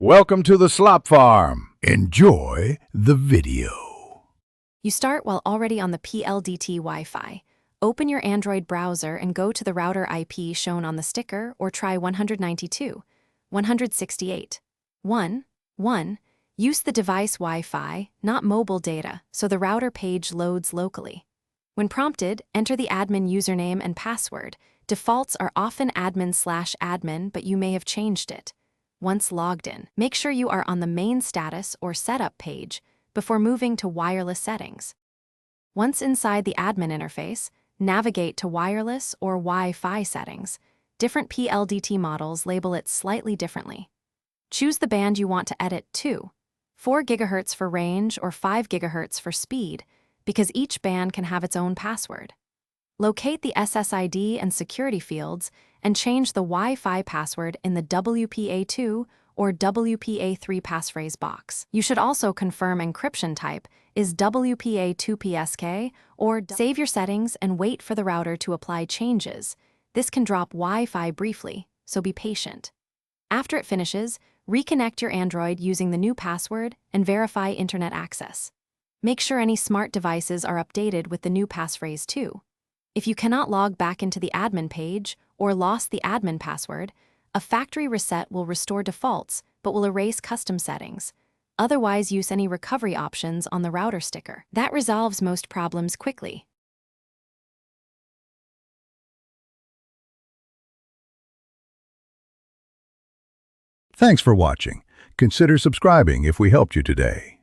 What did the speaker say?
Welcome to the Slop Farm. Enjoy the video. You start while already on the Pldt Wi-Fi. Open your Android browser and go to the router IP shown on the sticker or try 192, 168, 1. Use the device Wi-Fi, not mobile data, so the router page loads locally. When prompted, enter the admin username and password. Defaults are often admin/admin, but you may have changed it. Once logged in, make sure you are on the main status or setup page before moving to wireless settings. Once inside the admin interface, navigate to wireless or Wi-Fi settings. Different Pldt models label it slightly differently. Choose the band you want to edit to, 4 GHz for range or 5 GHz for speed, because each band can have its own password. Locate the SSID and security fields and change the Wi-Fi password in the WPA2 or WPA3 passphrase box. You should also confirm encryption type is WPA2PSK or save your settings and wait for the router to apply changes. This can drop Wi-Fi briefly, so be patient. After it finishes, reconnect your Android using the new password and verify internet access. Make sure any smart devices are updated with the new passphrase too. If you cannot log back into the admin page or lost the admin password, a factory reset will restore defaults but will erase custom settings. Otherwise, use any recovery options on the router sticker. That resolves most problems quickly. Thanks for watching. Consider subscribing if we helped you today.